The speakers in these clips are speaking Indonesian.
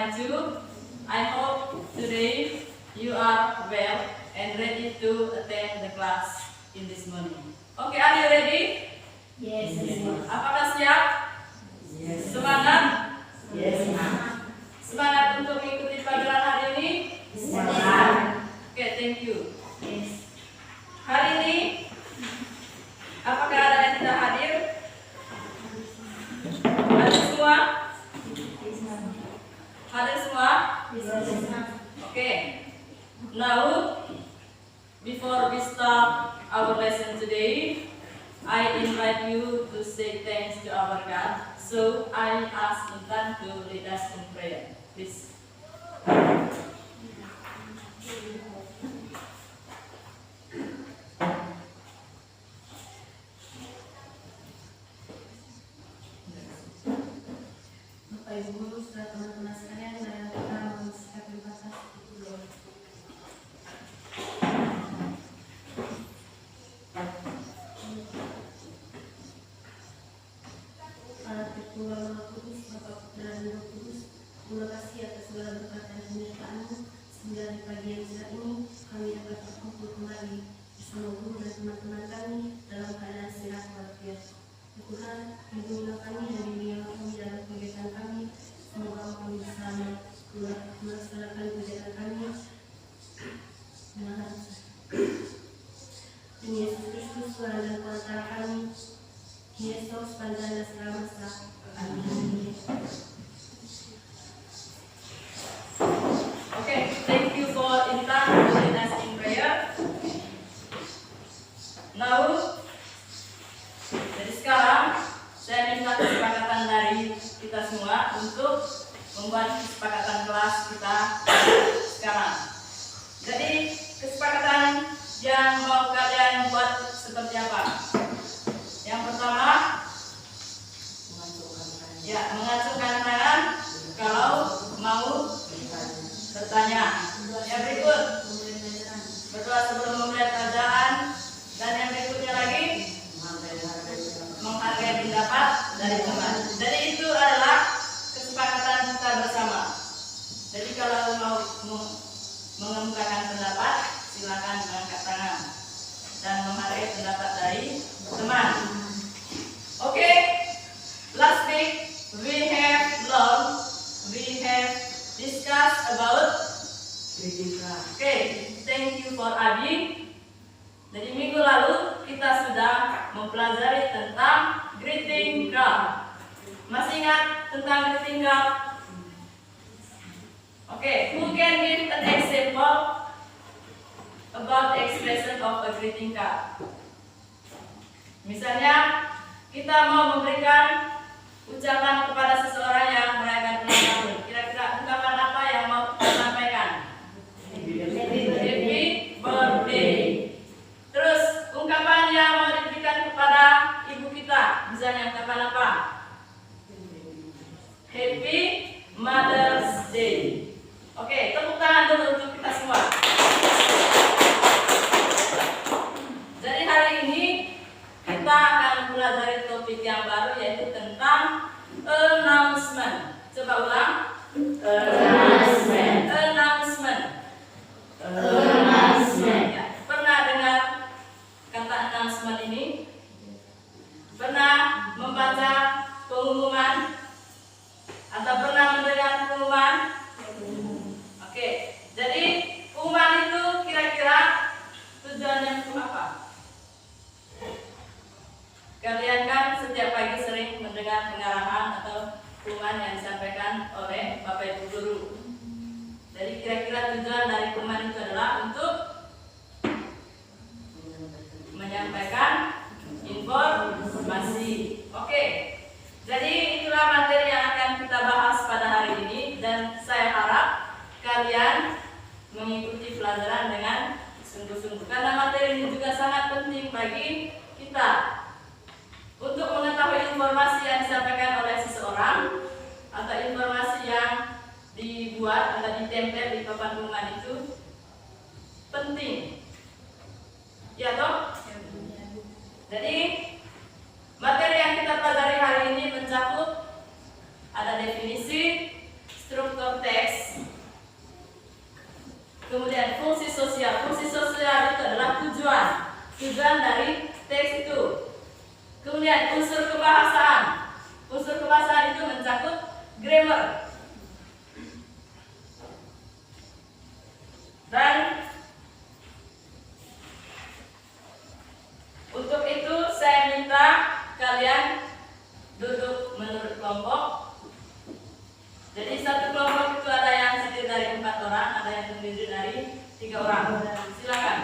invite you. I hope today you are well and ready to attend the class in this morning. Okay, are you ready? Yes. Apakah siap? Yes. Semangat? Yes. Semangat untuk mengikuti pelajaran hari ini? Semangat. Okay, thank you. Yes. Hari ini, apakah ada yang tidak hadir? Hadir semua? Hadir semua? Okay. Now, before we start our lesson today, I invite you to say thanks to our God. So I ask Intan to lead us in prayer, please. Bapak Ibu Guru, saudara teman-teman sekalian, mari kita mempersiapkan bahasa dulu. Allah Tritunggal Maha Kudus, Bapa Putra dan Roh Kudus, terima kasih atas segala berkat dan penyertaan-Mu sehingga di pagi yang cerah ini kami dapat berkumpul kembali bersama guru dan teman-teman kami dalam keadaan sehat walafiat. Ya Tuhan, lindungilah kami dan bimbinglah kami dalam kegiatan kami. Semoga kami bisa melaksanakan kegiatan kami dengan lancar. Demi Yesus Kristus, Tuhan dan Pengantar kami, Yesus sepanjang dan segala masa. Amin. Okay, thank you for Intan to lead us in prayer. Now, jadi sekarang saya minta kesepakatan dari kita semua untuk membuat kesepakatan kelas kita sekarang. Jadi kesepakatan yang mau kalian buat seperti apa? Yang pertama, mengacungkan tangan kalau mau bertanya. Yang berikut, berdoa sebelum memulai pelajaran. Dan yang berikutnya lagi, menghargai pendapat dari teman. Jadi itu adalah kesepakatan kita bersama. Jadi kalau mau mengemukakan pendapat, silakan mengangkat tangan dan menghargai pendapat dari teman. Okay, last week we have discussed about okay, thank you for Abi. Jadi minggu lalu kita sudah mempelajari tentang greeting card. Masih ingat tentang greeting card? Okay, who can give an example about the expression of a greeting card? Misalnya, kita mau memberikan ucapan kepada seseorang yang merayakan ulang tahun. Kira-kira ungkapan apa yang mau kita sampaikan? Happy birthday. Terus ungkapan yang mau diberikan kepada ibu kita, misalnya ungkapan apa? Happy Mother's Day. Oke, tepuk tangan dulu untuk kita semua. Jadi hari ini kita akan belajar topik yang baru, yaitu tentang announcement. Coba ulang. Announcement. Ya, pernah dengar kata announcement ini? Pernah membaca pengumuman? Atau pernah mendengar pengumuman? Oke, jadi pengumuman itu kira-kira tujuannya untuk apa? Kalian kan setiap pagi sering mendengar pengarahan atau pengumuman yang disampaikan oleh Bapak Ibu Guru. Jadi kira-kira tujuan dari pengumuman itu adalah untuk menyampaikan informasi. Oke, jadi itulah materi yang akan kita bahas pada hari ini, dan saya harap kalian mengikuti pelajaran dengan sungguh-sungguh karena materi ini juga sangat penting bagi kita untuk mengetahui informasi yang disampaikan oleh seseorang atau informasi yang dibuat atau ditempel di papan pengumuman itu penting. Ya toh? Jadi materi yang kita pelajari hari ini mencakup ada definisi, struktur teks, Kemudian fungsi sosial. Fungsi sosial itu adalah tujuan dari teks itu. Kemudian unsur kebahasaan. Unsur kebahasaan itu mencakup grammar. Dan untuk itu saya minta kalian duduk menurut kelompok. Jadi satu kelompok itu ada yang terdiri dari 4 orang, ada yang terdiri dari 3 orang. Silakan.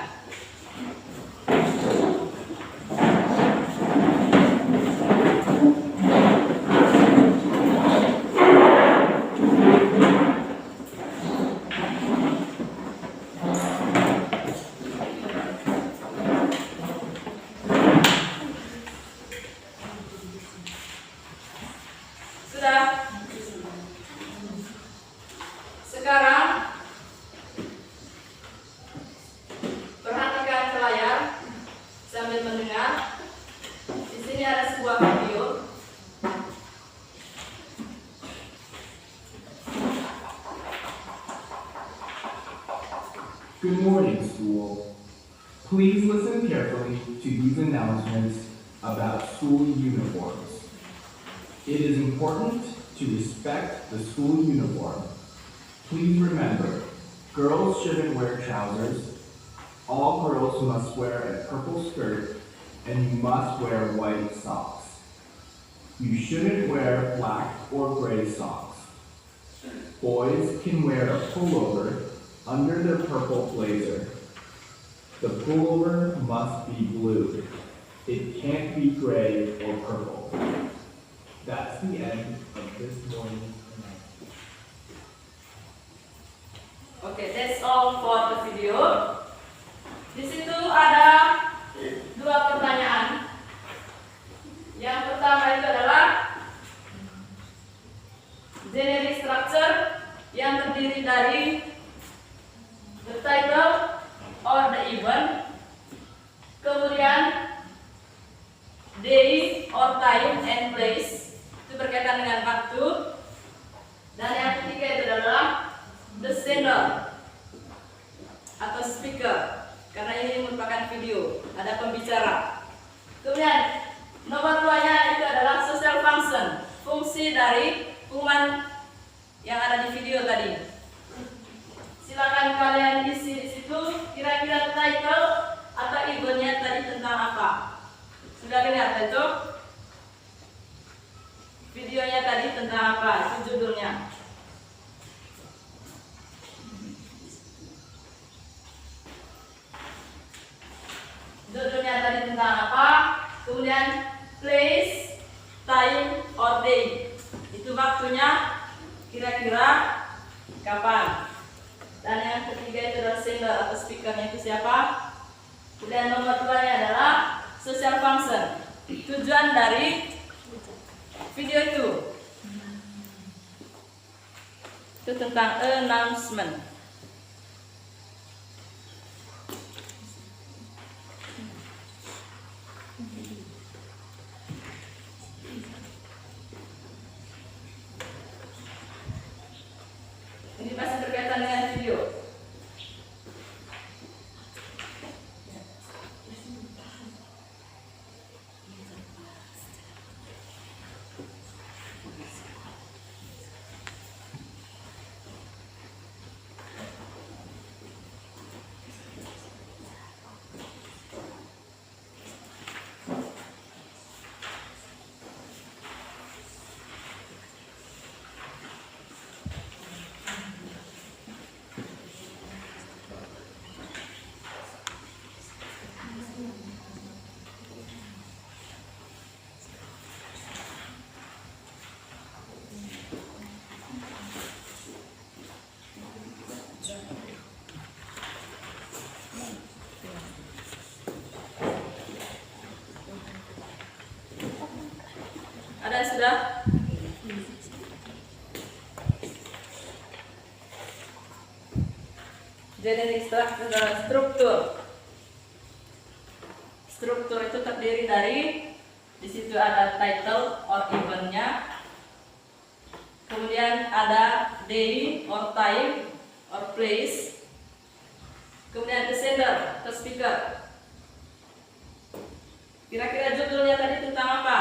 Sudah. Sekarang perhatikan ke layar sambil mendengar. Di sini ada sebuah video. Good morning, school. Please listen carefully to these announcements about school uniforms. It is important to respect the school uniform. Please remember, girls shouldn't wear trousers, all girls must wear a purple skirt, and you must wear white socks. You shouldn't wear black or gray socks. Boys can wear a pullover under their purple blazer. The pullover must be blue. It can't be gray or purple. That's the end of this morning's announcement. Oke, that's all for the video. Di situ ada 2 pertanyaan. Yang pertama itu adalah generic structure yang terdiri dari the title or the event, kemudian day or time and place, itu berkaitan dengan waktu, dan yang ketiga itu adalah the sender atau speaker, karena ini merupakan video, ada pembicara. Kemudian nomor 2-nya itu adalah social function, fungsi dari pengumuman yang ada di video tadi. Silakan kalian isi di situ kira-kira title atau eventnya tadi tentang apa. Sudah dengar itu? Videonya tadi tentang apa? Itu judulnya. Judulnya tadi tentang apa? Kemudian place, time, or day. Itu waktunya kira-kira kapan. Dan yang ketiga itu adalah sender atau speakernya itu siapa. Kemudian nomor 2-nya adalah social function, tujuan dari video itu tentang announcement. Ini pasti berkaitan dengan video. Ada sudah? Generic structure adalah struktur. Struktur itu terdiri dari, di situ ada title or eventnya, kemudian ada day or time or place, kemudian ke sender atau speaker. Kira-kira judulnya tadi tentang apa?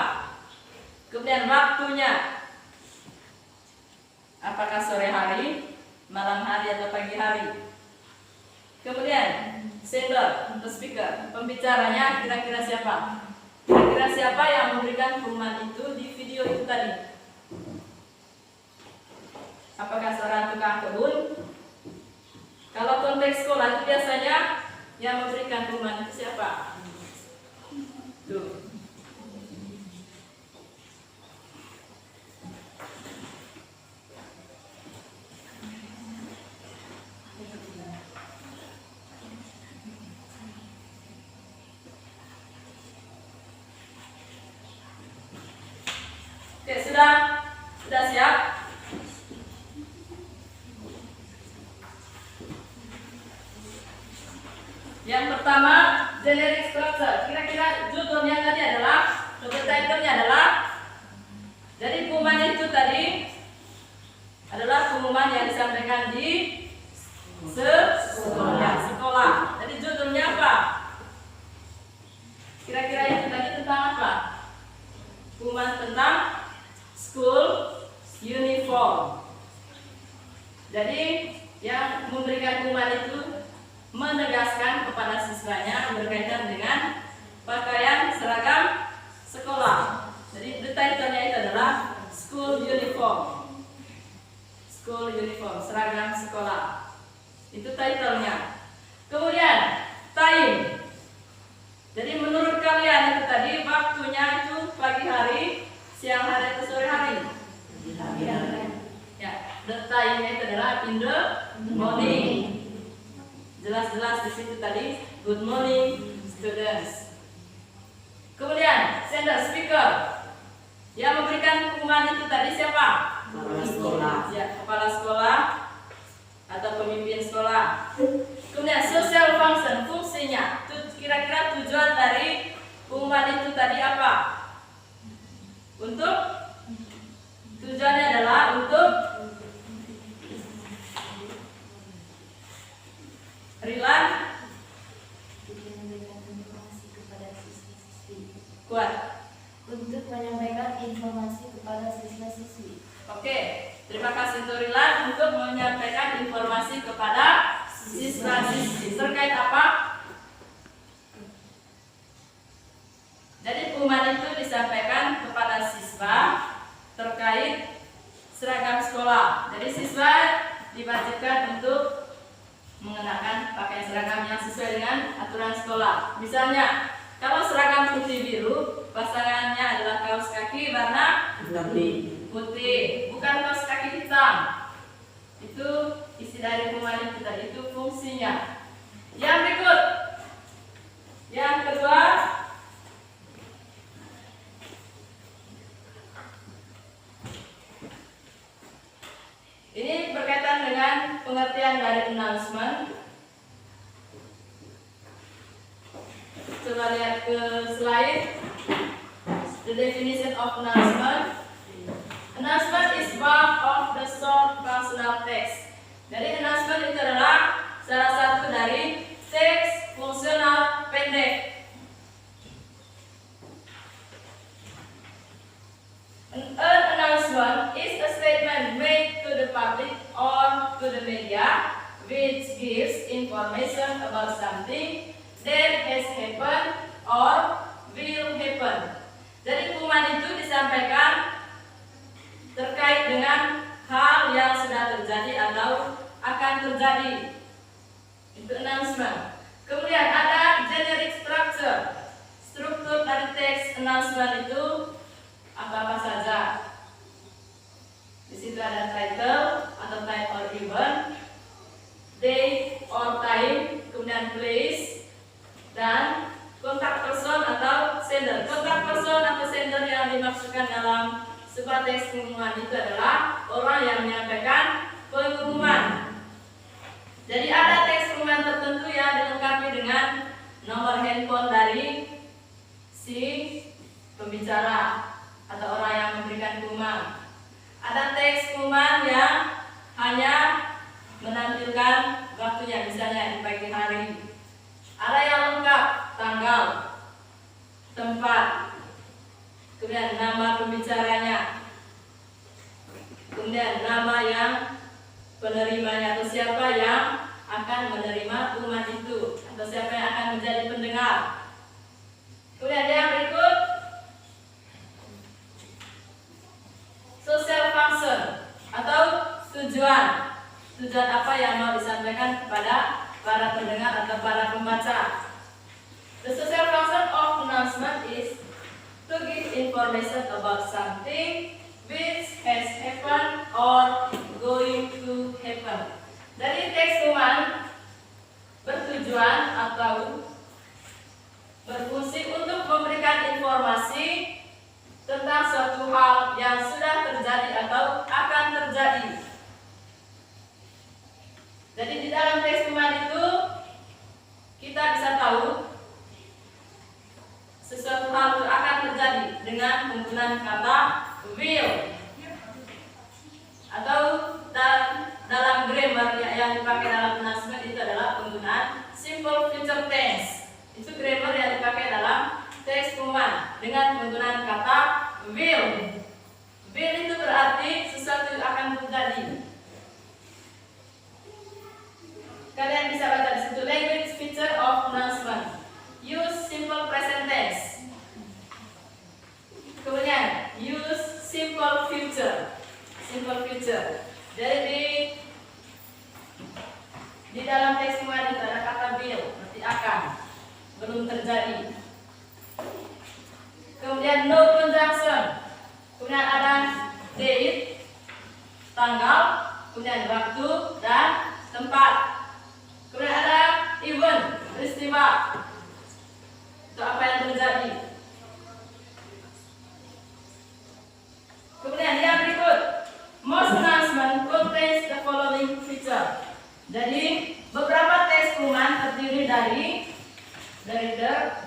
Kemudian waktunya, apakah sore hari, malam hari, atau pagi hari. Kemudian sender atau speaker, pembicaranya kira-kira siapa? Kira-kira siapa yang memberikan pengumuman itu di video itu tadi? Apakah seorang tukang kebun? Kalau konteks sekolah itu biasanya yang memberikan pengumuman itu siapa? Tuh. Oke, sudah siap? Yang pertama, generic structure. Kira-kira judulnya tadi adalah, title-nya adalah, jadi pengumuman itu tadi adalah pengumuman yang disampaikan di sekolah. Jadi judulnya apa? Kira-kira itu tadi tentang apa? Pengumuman tentang school uniform. Jadi yang memberikan pengumuman itu menegaskan kepada siswanya berkaitan dengan pakaian seragam sekolah. Jadi title-nya itu adalah school uniform. School uniform, seragam sekolah. Itu title-nya. Kemudian time. Jadi menurut kalian itu tadi waktunya itu pagi hari, siang hari, atau sore hari? Ya, the time-nya itu adalah in the morning. Jelas-jelas di situ tadi, good morning students. Kemudian sender, speaker. Yang memberikan pengumuman itu tadi siapa? Kepala sekolah. Ya, kepala sekolah atau pemimpin sekolah. Kemudian social function, fungsinya. Kira-kira tujuan dari pengumuman itu tadi apa? Untuk tujuannya adalah untuk Rilan kuat untuk menyampaikan informasi kepada siswa-siswi. Oke, terima kasih untuk Rilan untuk menyampaikan informasi kepada siswa-siswi. Terkait apa? Jadi pengumuman itu disampaikan kepada siswa terkait seragam sekolah. Jadi siswa diwajibkan untuk mengenakan pakaian seragam yang sesuai dengan aturan sekolah. Misalnya, kalau seragam putih biru, pasangannya adalah kaos kaki warna putih, bukan kaos kaki hitam. Itu isi dari pengumuman itu tadi, itu fungsinya. Yang berikut, yang kedua, ini berkaitan dengan pengertian dari announcement. Coba lihat ke slide. The definition of announcement. Announcement is one of the short functional text. Jadi announcement itu adalah salah satu dari teks fungsional pendek. An announcement is a statement made to the public or to the media which gives information about something that has happened or will happen. Jadi pengumuman itu disampaikan terkait dengan hal yang sudah terjadi atau akan terjadi. Itu announcement. Kemudian ada generic structure. Struktur dari teks announcement itu apa-apa saja. Di situ ada title atau time or event, date or time, kemudian place, dan kontak person atau sender. Kontak person atau sender yang dimaksudkan dalam sebuah teks pengumuman itu adalah orang yang menyampaikan pengumuman. Jadi ada teks pengumuman tertentu yang dilengkapi dengan nomor handphone dari si pembicara atau orang yang memberikan pengumuman. Ada teks pengumuman yang hanya menampilkan waktunya, misalnya di pagi hari, tempat, kemudian nama pembicaranya, kemudian nama yang penerimanya atau siapa yang akan menerima umat itu atau siapa yang akan menjadi pendengar. Kemudian yang berikut social function atau tujuan apa yang mau disampaikan kepada para pendengar atau para pembaca. The social function of announcement is to give information about something which has happened or going to happen. Dari teks kuman bertujuan atau berfungsi untuk memberikan informasi tentang suatu hal yang sudah terjadi atau akan terjadi. Jadi di dalam teks kuman itu kita bisa tahu sesuatu hal itu akan terjadi dengan penggunaan kata will, atau dalam grammar yang dipakai dalam announcement itu adalah penggunaan simple future tense. Itu grammar yang dipakai dalam teks kuman dengan penggunaan kata will. Will itu berarti sesuatu yang akan terjadi. Kalian bisa baca di situ language feature of announcement. Use simple present tense. Kemudian use simple future. Simple future. Jadi di dalam teks kuman itu ada kata will, berarti akan, belum terjadi. Kemudian no conjunction. Kemudian ada date, tanggal, kemudian waktu dan tempat. Kemudian ada event, peristiwa. Itu apa yang terjadi. Kemudian yang berikut, most announcement contains the following feature. Jadi beberapa teks kuman terdiri dari reader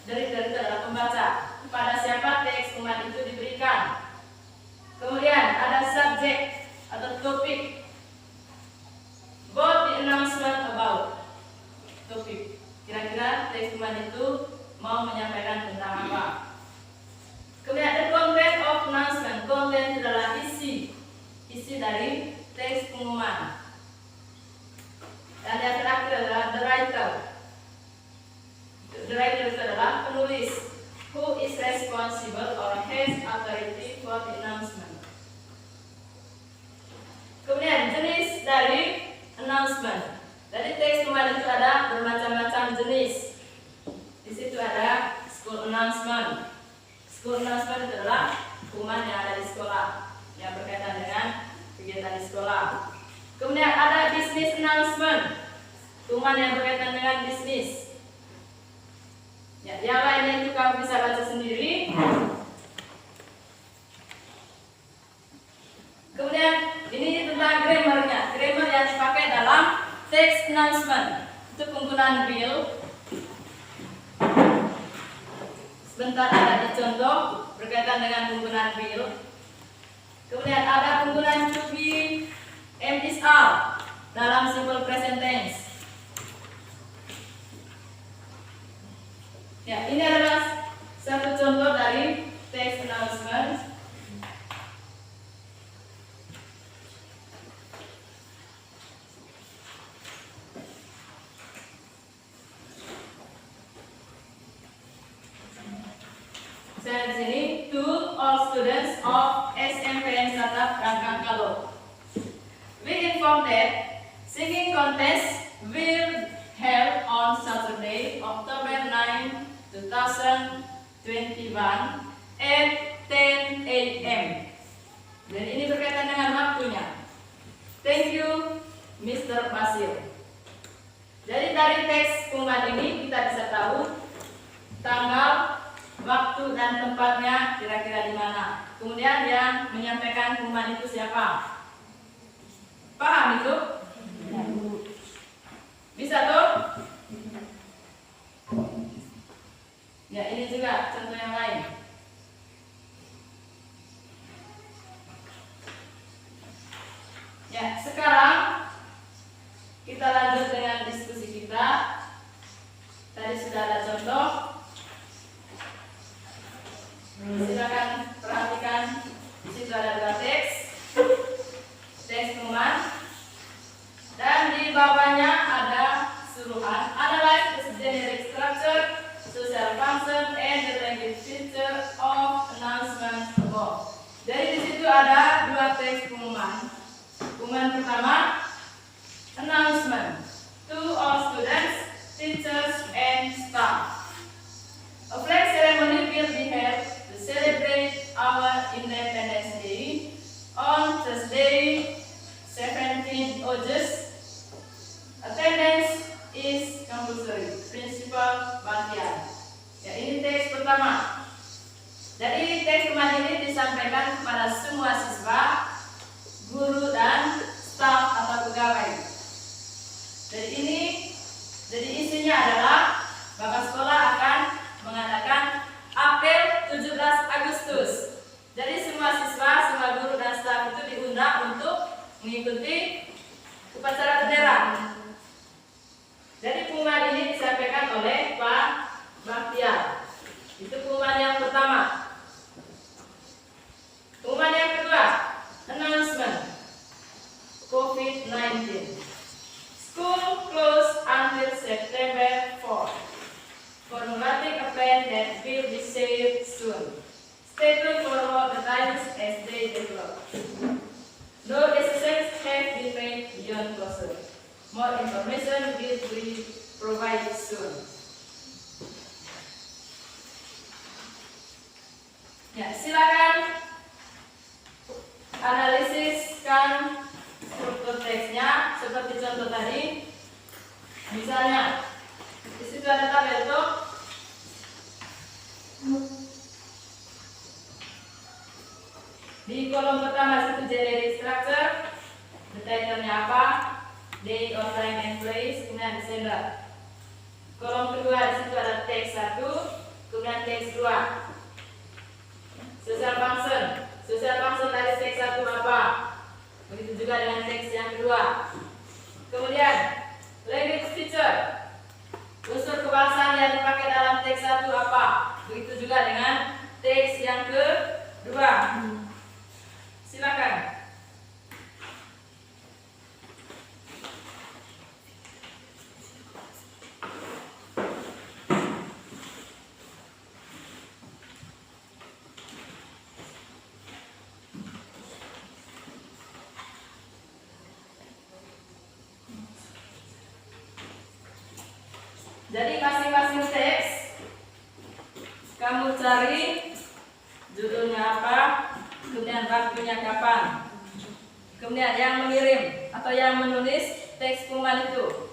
adalah pembaca. Kepada siapa teks kuman itu diberikan. Kemudian ada subjek atau topik. What the announcement about. Topik. Kira-kira teks kuman itu mau menyampaikan tentang apa. Kemudian the content of announcement. Content adalah isi dari teks pengumuman. Dan yang terakhir adalah the writer. The writer itu adalah penulis. Who is responsible or has authority for the announcement. Kemudian jenis dari announcement. Dari teks pengumuman itu ada bermacam-macam jenis. Di situ ada school announcement. School announcement itu adalah pengumuman yang ada di sekolah, yang berkaitan dengan kegiatan di sekolah. Kemudian ada business announcement, pengumuman yang berkaitan dengan bisnis. Ya, yang lainnya itu kamu bisa baca sendiri. Kemudian ini tentang grammarnya. Grammar yang dipakai dalam text announcement itu penggunaan will. Sebentar ada di contoh berkaitan dengan penggunaan will. Kemudian ada penggunaan to be, am, is, are dalam simple present tense. Ya, ini adalah satu contoh dari text announcement. Saya di sini to all students of SMPN Satap Rangkang Kalo. We inform that singing contest will held on Saturday, October 9, 2021 at 10 a.m. Dan ini berkaitan dengan waktunya. Thank you, Mr. Basil. Jadi dari teks pengumuman ini kita bisa tahu tanggal, waktu dan tempatnya kira-kira di mana. Kemudian yang menyampaikan pengumuman itu siapa? Paham itu? Bisa tuh? Ya, ini juga contoh yang lain. Ya, sekarang kita lanjut dengan diskusi kita. Tadi sudah ada contoh. bawahnya ada suruhan. Analyze the generic structure, social function, and the language feature of announcement above. Dari di situ ada dua teks pengumuman. Pengumuman pertama, announcement to all students, teachers, and staff. A flag ceremony will be held to celebrate our Independence Day on Thursday, 17 August. Attendance is compulsory. Principal Bantian. Ya, ini teks pertama. Jadi teks kemarin ini disampaikan kepada semua siswa, guru, dan staf atau pegawai. Jadi isinya adalah Bapak sekolah akan mengadakan apel 17 Agustus. Jadi semua siswa, semua guru dan staf itu diundang untuk mengikuti upacara bendera. Jadi pengumuman ini disampaikan oleh Pak Bahtiar. Itu pengumuman yang pertama. Pengumuman yang kedua, announcement COVID-19. School closed until September 4. Formulating a plan that will be saved soon. Stay tuned for more details as they develop. No decisions have been made beyond closure. More information will be provided soon. Ya, silakan analisiskan struktur teksnya seperti contoh tadi. Misalnya, di situ ada tabel tuh. Di kolom pertama situ generic structure, detailnya apa, date, or time and place, kemudian di sender. Kolom kedua di situ ada teks 1, kemudian teks 2. Social function. Social function dari teks 1 apa? Begitu juga dengan teks yang kedua. Kemudian language feature. Unsur kebahasaan yang dipakai dalam teks 1 apa? Begitu juga dengan teks yang kedua. Silakan. Jadi masing-masing teks kamu cari judulnya apa, kemudian waktunya kapan, kemudian yang mengirim atau yang menulis teks pengumuman itu.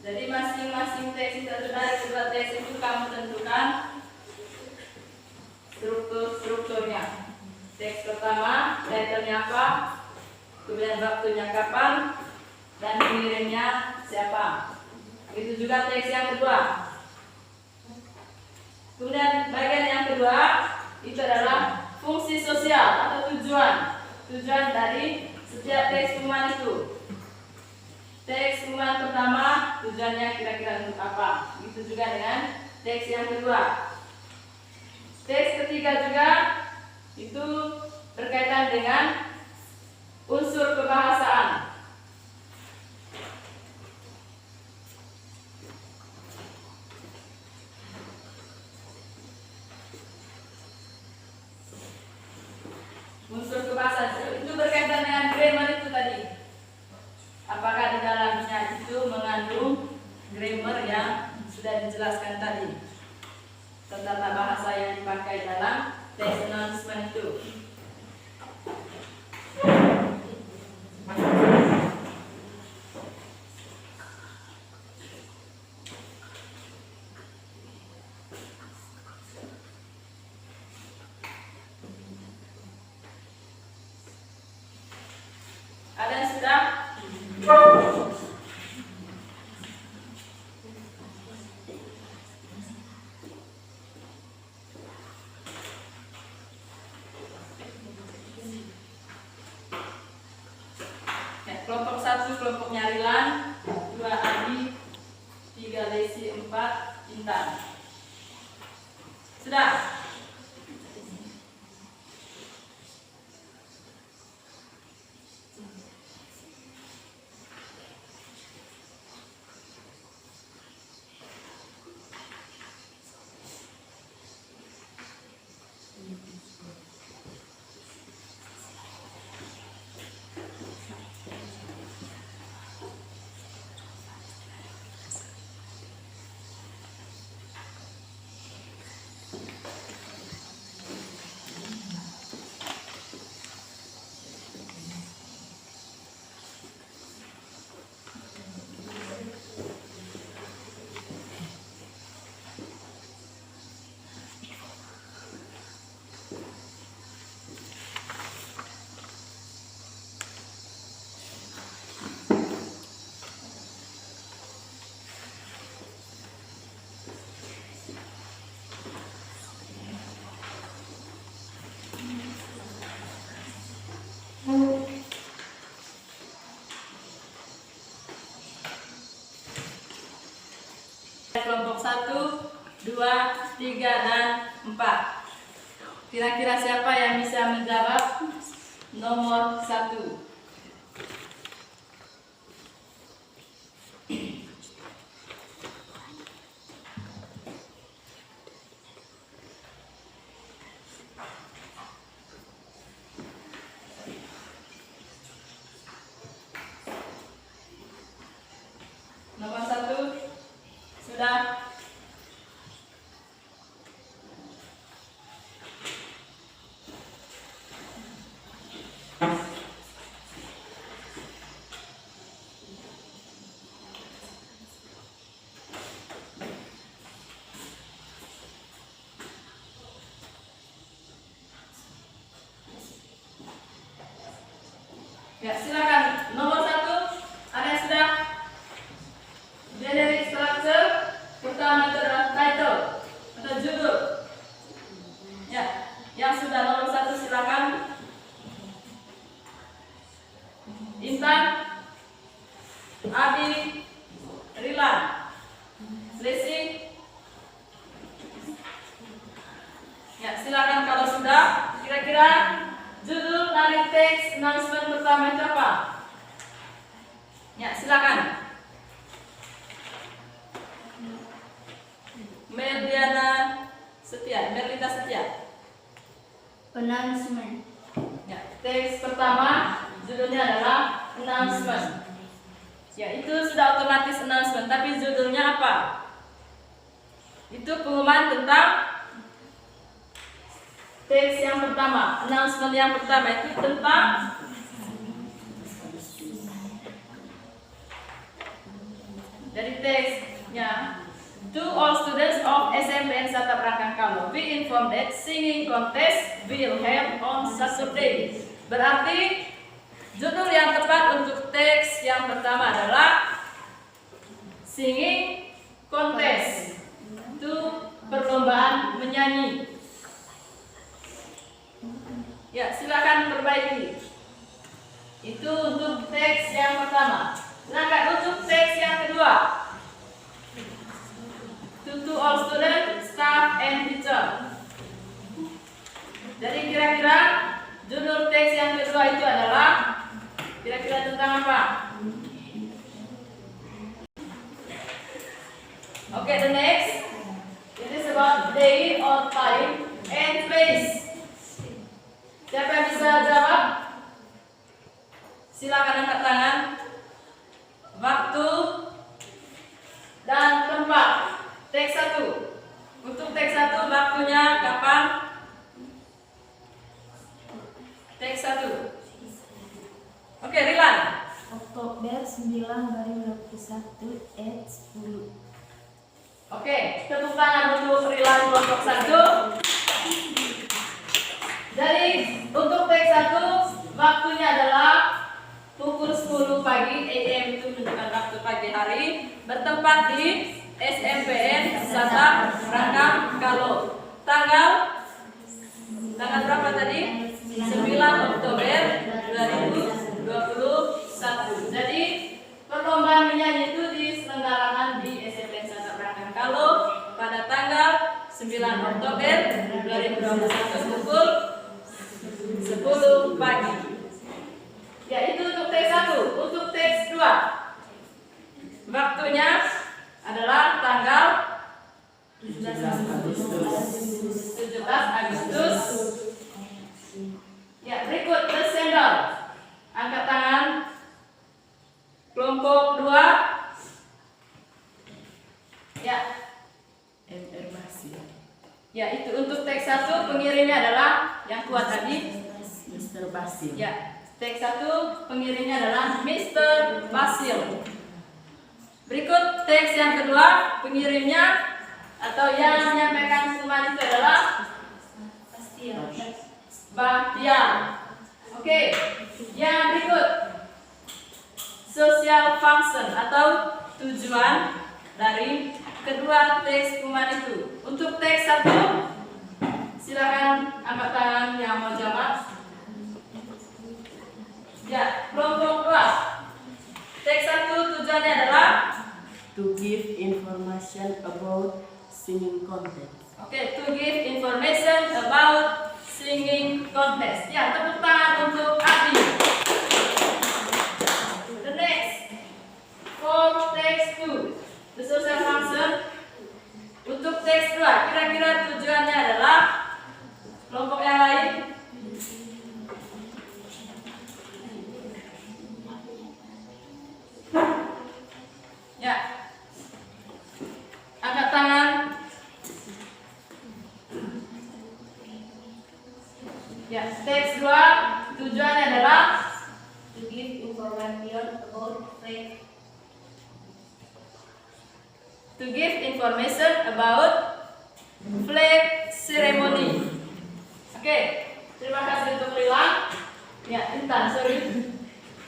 Jadi masing-masing teks itu dari kedua teks itu kamu tentukan strukturnya. Teks pertama, title-nya apa, kemudian waktunya kapan, dan pengirimnya siapa. Itu juga teks yang kedua. Kemudian bagian yang kedua itu adalah fungsi sosial atau tujuan dari setiap teks pengumuman itu. Teks pengumuman pertama tujuannya kira-kira untuk apa? Begitu juga dengan teks yang kedua. Teks ketiga juga itu berkaitan dengan unsur kebahasaan. Unsur kebahasaan itu berkaitan dengan grammar itu tadi. Apakah di dalamnya itu mengandung grammar yang sudah dijelaskan tadi. tata bahasa yang dipakai dalam text announcement itu. Ada yang sudah? Ya, kelompok 1 kelompok Nyarilan, 2 Adi, 3 Lesi, 4 Intan. Sudah? Kelompok 1, 2, 3, dan 4. Kira-kira siapa yang bisa menjawab nomor 1? Nomor 1 sudah. Ya, silakan. Nomor 1 ada yang sudah? Generic structure pertama itu adalah title atau judul. Ya, yang sudah nomor 1 silakan. Intan, Abi, Rilan, Lesi. Ya, silakan kalau sudah. Kira-kira judul dari teks announcement pertama itu apa? Ya, silakan. Merlita Setia. Announcement. Ya, teks pertama judulnya adalah announcement. Ya, itu sudah otomatis announcement, tapi judulnya apa? Itu pengumuman tentang teks yang pertama, announcement yang pertama itu tentang dari teksnya. To all students of SMPN Sata Prakangkalo, be informed that singing contest will held on Saturday. Berarti judul yang tepat untuk teks yang pertama adalah singing contest. Itu perlombaan menyanyi. Ya, silakan perbaiki. Itu untuk teks yang pertama. Silakan untuk teks yang kedua. To all students, staff, and teacher. Jadi kira-kira judul teks yang kedua itu adalah kira-kira tentang apa? Okay, the next. It is about day or time and place. Siapa yang bisa jawab? Silakan angkat tangan. Waktu dan tempat. Teks 1. Untuk teks 1 Ulang baris 21 ayat 10. Oke, tepuk tangan untuk Rilan kelompok 1. Jadi untuk teks 1 waktunya adalah pukul 10 pagi, AM itu menunjukkan waktu pagi hari, bertempat di SMPN Sata Rangkam Kalo. Tanggal berapa tadi? 9 Oktober 2021. Jadi perlombaan menyanyi itu diselenggarakan di SMPN Sata Rangkam Kalo pada tanggal 9 Oktober 2021 pukul 10 pagi. Ya, itu untuk teks 1. Untuk teks 2 waktunya adalah tanggal 17 Agustus. Ya, berikut bersendal. Angkat tangan. Kelompok 2. Ya. MR Basil. Ya, itu untuk teks 1 pengirimnya adalah yang kuat tadi. Mr. Basil. Ya, teks 1 pengirimnya adalah Mr. Basil. Berikut teks yang kedua, pengirimnya atau yang menyampaikan pengumuman itu adalah Bahtiar. Oke, yang berikut social function atau tujuan dari kedua teks pengumuman itu. Untuk teks 1, silakan angkat tangan yang mau jawab. Ya, kelompok 2. Teks 1 tujuannya adalah To give information about singing contest. Oke, to give information about singing contest. Ya, tepuk tangan untuk Abi. The next, for text 2, the social function. Untuk teks 2, kira-kira tujuannya adalah kelompok yang lain. Ya, angkat tangan. Ya, teks 2 tujuannya adalah To give information about flag. to give information about flag ceremony. Oke, terima kasih untuk Lila. Ya, Intan, sorry.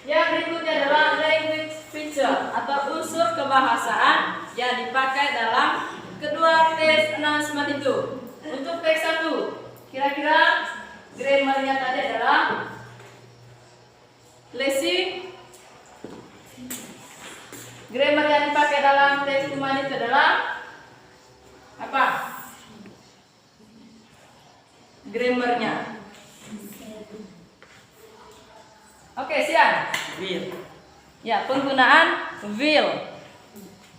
Yang berikutnya adalah language feature atau unsur kebahasaan yang dipakai dalam kedua teks announcement itu. Untuk teks 1, kira-kira grammarnya tadi adalah Lesi. Grammar yang dipakai dalam teks pengumuman itu adalah apa? Grammarnya. Oke, siap. Will. Ya, penggunaan will.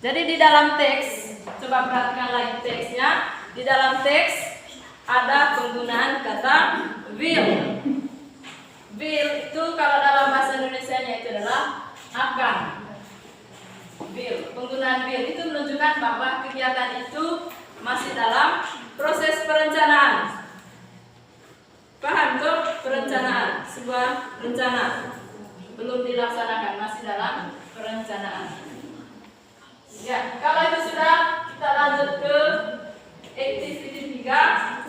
Jadi di dalam teks, coba perhatikan lagi teksnya. Di dalam teks ada penggunaan kata will. Will itu kalau dalam bahasa Indonesianya itu adalah akan. Will, penggunaan will itu menunjukkan bahwa kegiatan itu masih dalam proses perencanaan. Paham tuh? Perencanaan, sebuah rencana belum dilaksanakan, masih dalam perencanaan. Ya, kalau itu sudah, kita lanjut ke activity 3.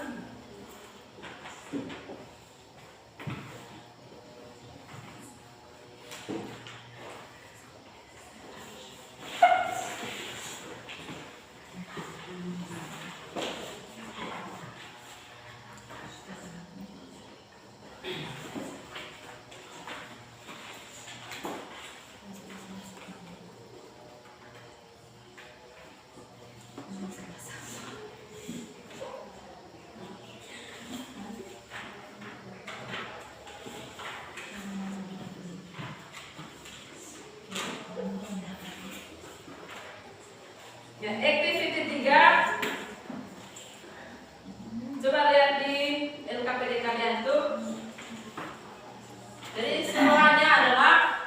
Ya, activity 3. Coba lihat di LKPD kalian tuh. Jadi semuanya adalah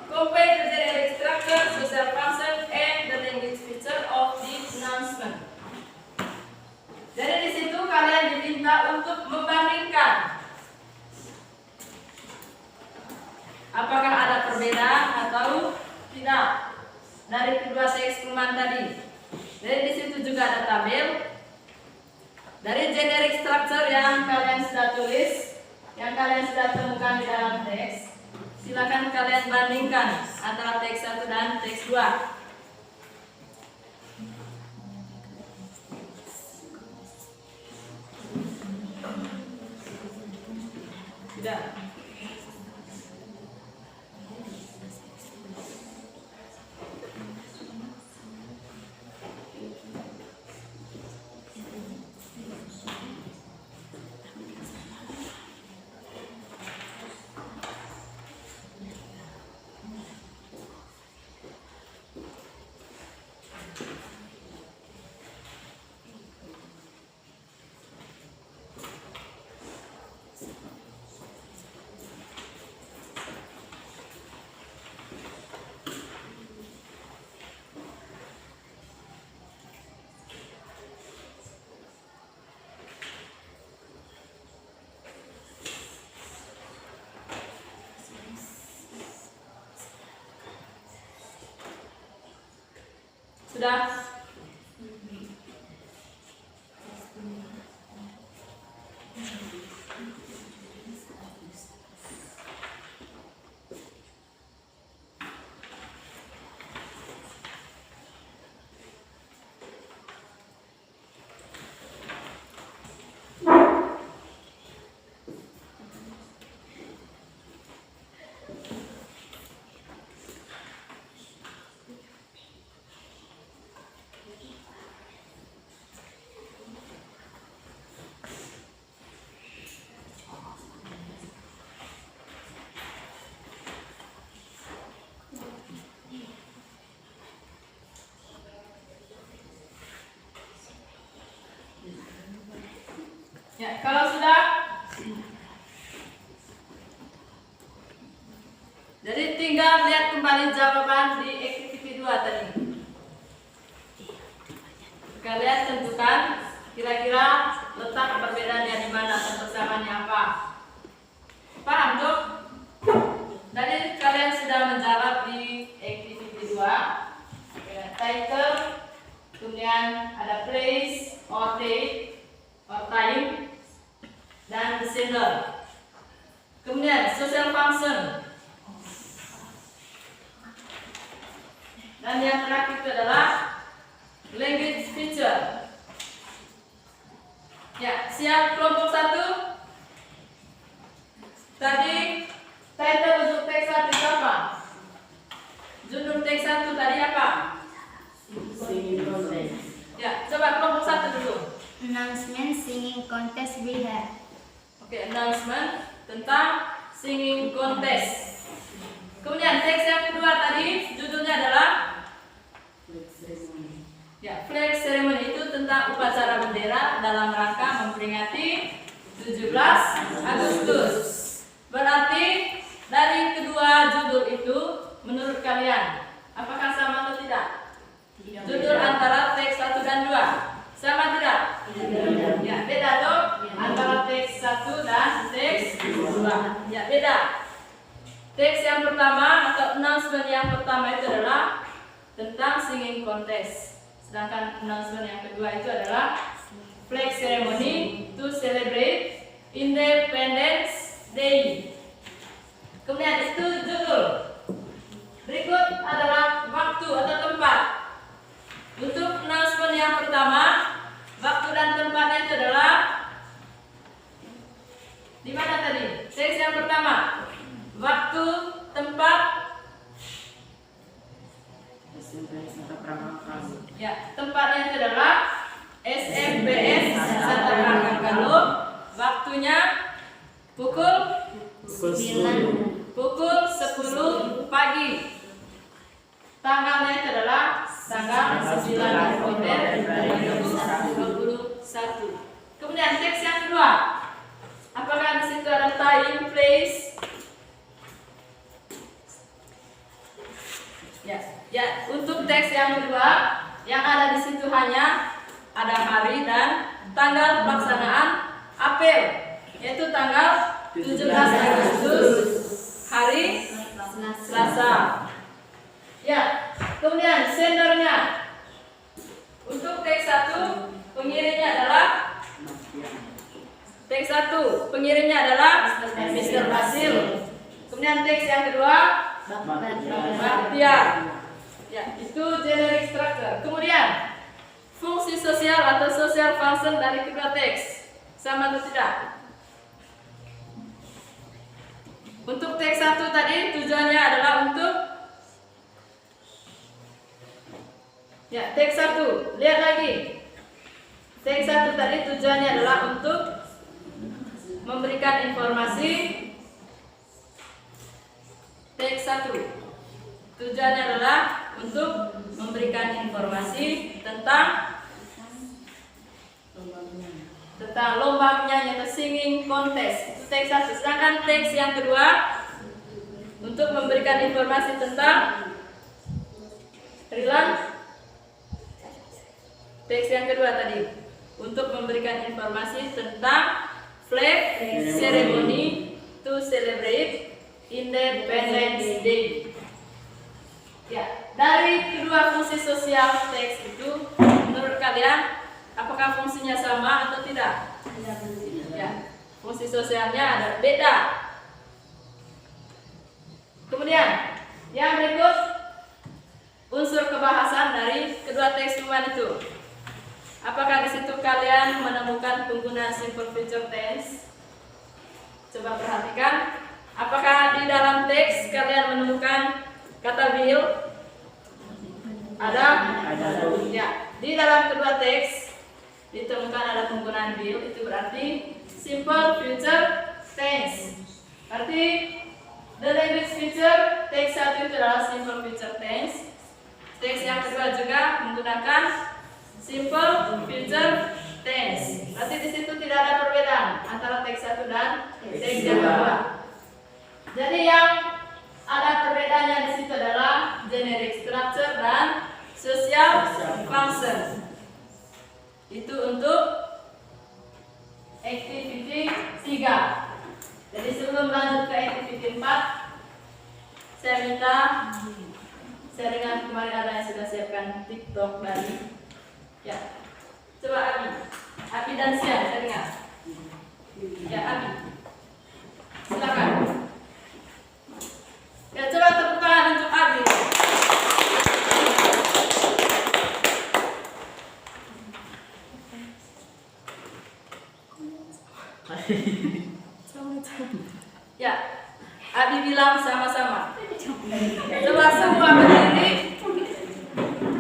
compare the generic structure, social function, and the language feature of the announcement. Jadi di situ kalian diminta untuk membandingkan apakah ada perbedaan atau tidak. tabel. Dari generic structure yang kalian sudah tulis, yang kalian sudah temukan di dalam teks, silakan kalian bandingkan antara teks 1 dan teks 2. Sudah. Sudah. Ya, kalau sudah, jadi tinggal lihat kembali jawaban di activity 2 tadi. Kalian tentukan kira-kira letak perbedaannya di mana dan persamaannya apa. Paham tuh? Tadi kalian sudah menjawab di activity 2. Title, kemudian ada place or date or time, dan sender. Kemudian social function. Dan yang terakhir itu adalah language feature. Ya, siap kelompok 1? Tadi title untuk teks 1 itu apa? Judul teks 1 tadi apa? Singing contest. Ya, coba kelompok 1 dulu. Announcement singing contest we have. Oke, announcement tentang singing contest. Kemudian teks yang kedua tadi judulnya adalah ya, flag ceremony, itu tentang upacara bendera dalam rangka memperingati 17 Agustus. Berarti dari kedua judul itu menurut kalian apakah sama atau tidak? Judul antara teks 1 dan 2 sama tidak? Ya, beda toh antara teks 1 dan teks 2. Ya, beda. Teks yang pertama atau announcement yang pertama itu adalah tentang singing contest. Sedangkan announcement yang kedua itu adalah flag ceremony to celebrate Independence Day. Kemudian itu judul. Berikut adalah waktu atau tempat. Untuk announcement yang pertama, waktu dan tempatnya itu adalah di mana tadi? Teks yang pertama. Waktu, tempat. Ya, tempatnya itu adalah SMPS Santa Prangkalo. Waktunya pukul 10 pagi. Tanggalnya itu adalah tanggal 9 November 2021. Kemudian teks yang kedua. Apakah di situ ada time, place? Ya, untuk teks yang kedua yang ada di situ hanya ada hari dan tanggal pelaksanaan apel, yaitu tanggal 17 Agustus, hari Selasa. Ya, kemudian sendernya untuk teks 1 pengirimnya adalah Mr. Basil. Kemudian teks yang kedua Baktiar. Ya, itu generic structure. Kemudian fungsi sosial atau social function dari kedua teks sama atau tidak? Untuk teks 1 tadi tujuannya adalah untuk teks 1. Lihat lagi. Teks 1 tadi tujuannya adalah untuk memberikan informasi. Teks 1 tujuannya adalah untuk memberikan informasi tentang lomba menyanyi atau singing contest. Itu teks 1. Sedangkan teks yang kedua untuk memberikan informasi tentang teks yang kedua tadi untuk memberikan informasi tentang flag ceremony to celebrate Independence Day. Ya, dari kedua fungsi sosial teks itu, menurut kalian apakah fungsinya sama atau tidak? Ya, fungsi sosialnya ada beda. Kemudian yang berikut unsur kebahasan dari kedua teks pengumuman itu. Apakah di situ kalian menemukan penggunaan simple future tense? Coba perhatikan. Apakah di dalam teks kalian menemukan kata will? Ada? Ya. Di dalam kedua teks ditemukan ada penggunaan will. Itu berarti simple future tense. Berarti the language feature teks 1 itu adalah simple future tense. Teks yang kedua juga menggunakan simple future tense. Berarti di situ tidak ada perbedaan antara teks 1 dan teks yang kedua. Jadi yang ada perbedaannya di situ adalah generic structure dan social function. Itu untuk activity 3. Jadi sebelum lanjut ke activity 4, saya minta dengan kemarin ada yang sudah siapkan TikTok dari coba Abi dan Sian, dengar. Ya, Abi. Silakan. Ya, coba tepuk tangan untuk Abi. Ya, Abi bilang sama-sama. Coba semua berdiri.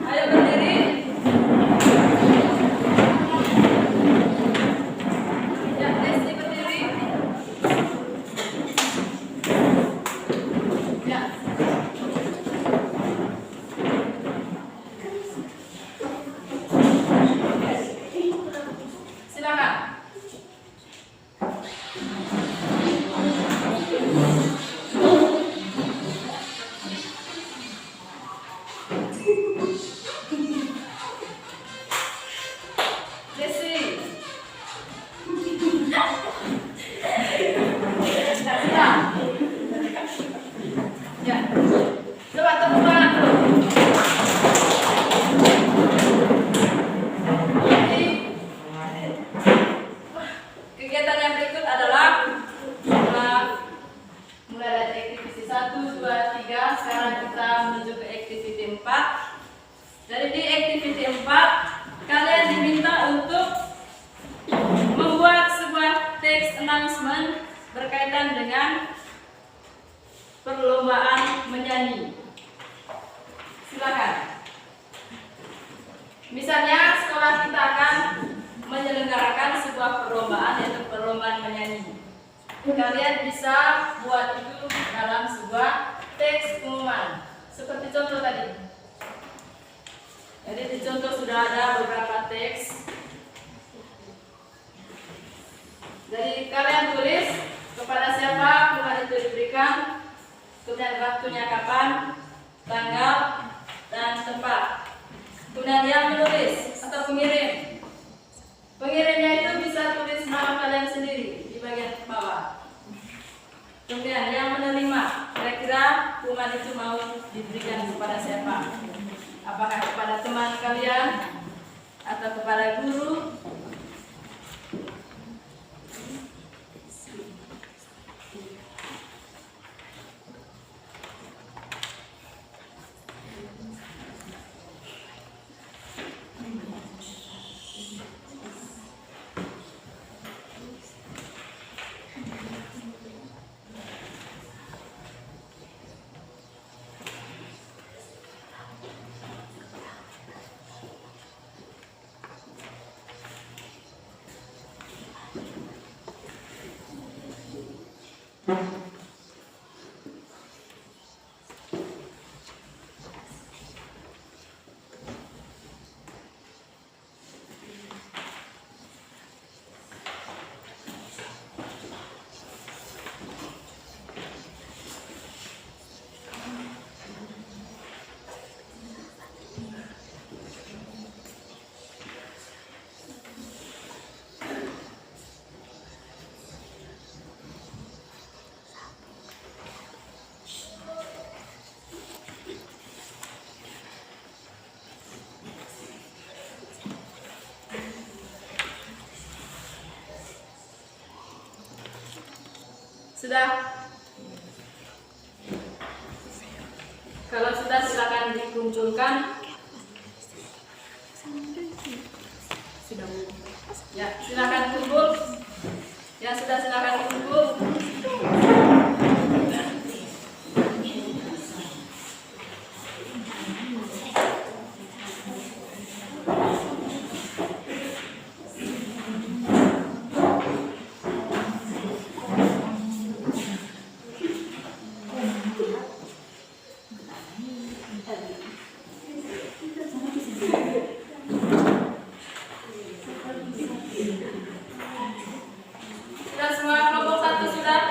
Ayo berdiri. Ya, Desi berdiri. Ya. Silakan. Desi. Ya. Coba tepuk tangan dulu. Jadi, kegiatan yang berikut adalah mulai dari activity 1, 2, 3. Sekarang kita menuju ke activity 4. Jadi di activity 4 kalian diminta untuk membuat sebuah text announcement berkaitan dengan perlombaan menyanyi. Silakan. Misalnya sekolah kita akan menyelenggarakan sebuah perlombaan, yaitu perlombaan menyanyi. Kalian bisa buat itu dalam sebuah teks pengumuman. Seperti contoh tadi. Jadi di contoh sudah ada beberapa teks. Jadi kalian tulis kepada siapa pengumuman itu diberikan, kemudian waktunya kapan, tanggal, dan tempat. Kemudian yang menulis atau pengirim. Pengirimnya itu bisa tulis nama kalian sendiri di bagian bawah. Kemudian yang menerima, kira-kira pengumuman itu mau diberikan kepada siapa? Apakah kepada teman kalian atau kepada guru. Sudah? Kalau sudah silakan dikumpulkan. Sudah. Ya, silakan kumpul. Ya, sudah silakan kumpul. Sudah semua kelompok satu sudah?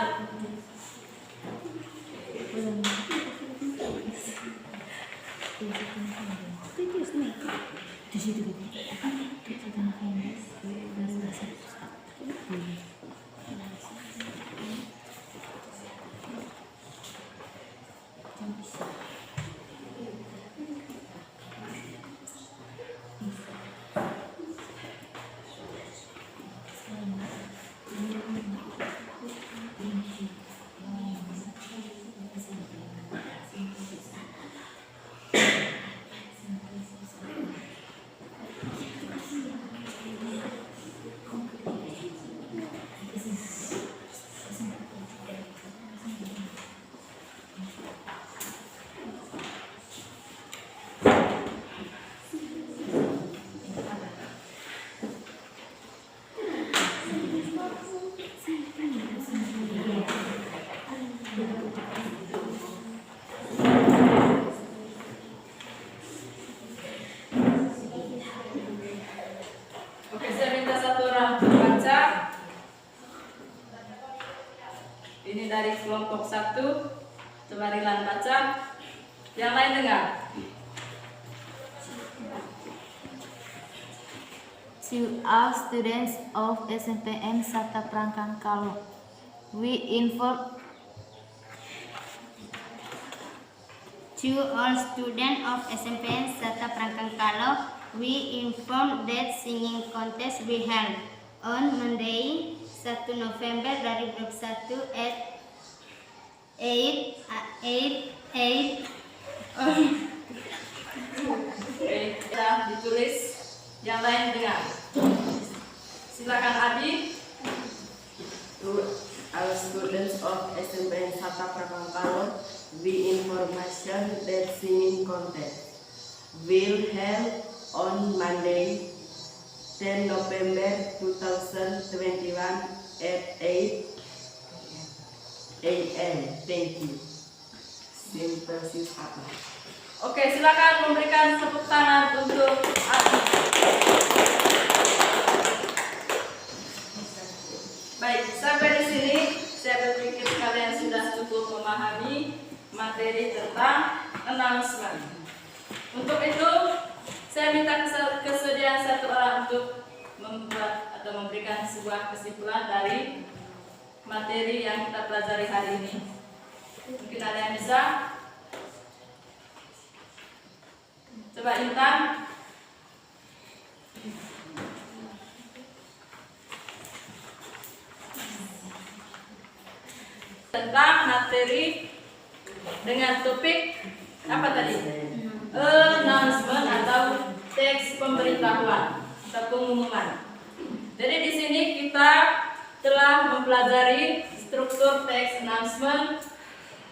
Oke, saya minta satu orang baca. Ini dari kelompok 1. Marilah baca. Yang lain dengar. To all students of SMPN Sata Prangkang Kalo, we inform To all students of SMPN Sata Prangkang Kalo, we inform that singing contest we held on Monday, 1 November 2021 at 8 Oke, sudah ditulis. Yang lain dengar. Silakan Adi. To all students of SMPN Sata Prangkang Kalo, we information that singing contest will held on Monday, 10 November 2021 at 8 a.m. Thank you. Simpesis apa? Oke, silakan memberikan tepuk tangan untuk Adi. Baik, sampai di sini saya berpikir kalian sudah cukup memahami materi tentang announcement. Untuk itu, saya minta kesediaan satu orang untuk membuat atau memberikan sebuah kesimpulan dari materi yang kita pelajari hari ini. Mungkin ada yang bisa? Coba Intan. tentang materi dengan topik apa tadi? Announcement atau teks pemberitahuan atau pengumuman. Jadi di sini kita telah mempelajari struktur teks announcement,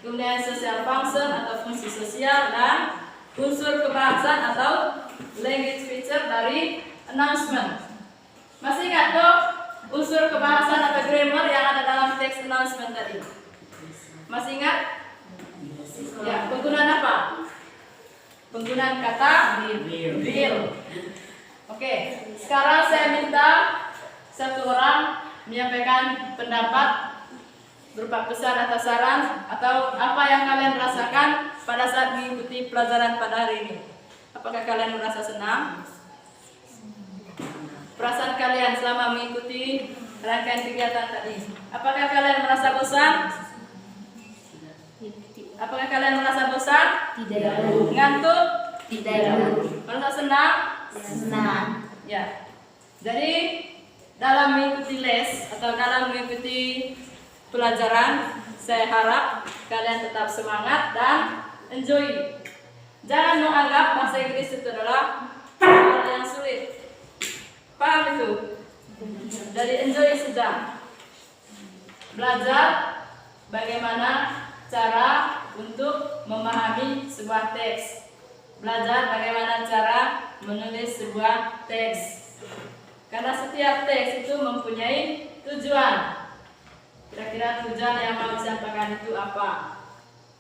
kemudian social function atau fungsi sosial, dan unsur kebahasaan atau language feature dari announcement. Masih ingat tuh unsur kebahasaan atau grammar yang ada dalam teks announcement tadi? Masih ingat? Ya, penggunaan apa? Penggunaan kata will. Oke, sekarang saya minta satu orang menyampaikan pendapat berupa pesan atau saran atau apa yang kalian rasakan pada saat mengikuti pelajaran pada hari ini. Apakah kalian merasa senang? Perasaan kalian selama mengikuti rangkaian kegiatan tadi. Apakah kalian merasa bosan? Apakah kalian merasa bosan? Tidak. Ngantuk? Tidak. Merasa senang? Senang. Ya. Jadi dalam mengikuti les atau dalam mengikuti pelajaran, saya harap kalian tetap semangat dan enjoy. Jangan menganggap bahasa Inggris itu adalah hal yang sulit. Paham itu? Jadi enjoy saja. Belajar bagaimana cara untuk memahami sebuah teks. Belajar bagaimana cara menulis sebuah teks. Karena setiap teks itu mempunyai tujuan. Kira-kira tujuan yang mau disampaikan itu apa?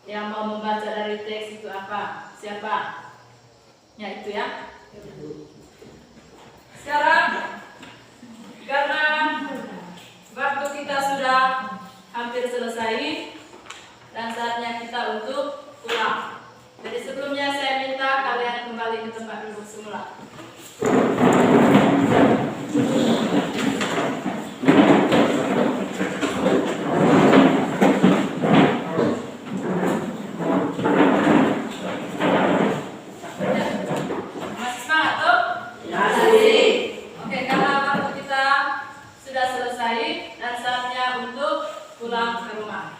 Yang mau membaca dari teks itu apa? Siapa? Ya itu ya. Sekarang karena waktu kita sudah hampir selesai dan saatnya kita untuk pulang. Jadi sebelumnya saya minta kalian kembali ke tempat duduk semula. Masih semangat tuh? Masih. Oke, karena waktu kita sudah selesai dan saatnya untuk pulang ke rumah.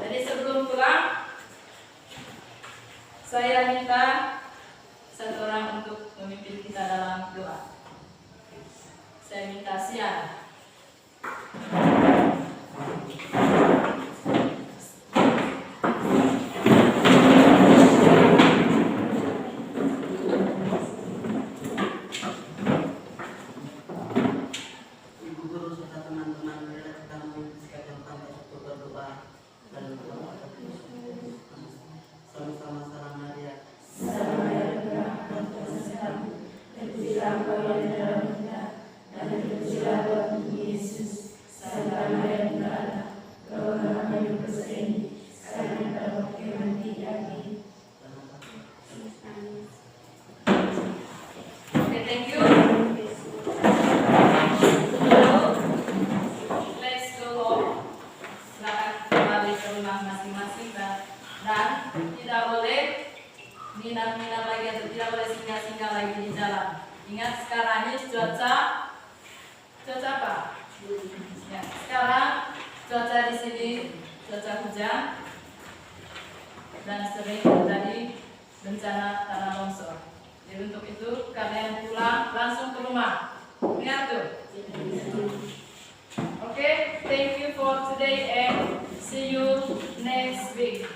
Jadi sebelum pulang, saya minta satu orang untuk memimpin kita dalam doa. Saya minta Sian. Ibu guru serta teman-teman marilah kita mempersiapkan tempat untuk berdoa dan berdoa. Sama-sama salam Maria. Oke, thank you. Let's go home. Silakan kembali ke rumah masing-masing dan tidak boleh minat-minat lagi atau tidak boleh singgah-singgah lagi di jalan. Ingat sekarang ini cuaca apa? Ya, sekarang cuaca di sini cuaca hujan dan sering terjadi bencana tanah longsor. Jadi untuk itu kalian pulang langsung ke rumah. Ingat tuh. Okay, thank you for today and see you next week.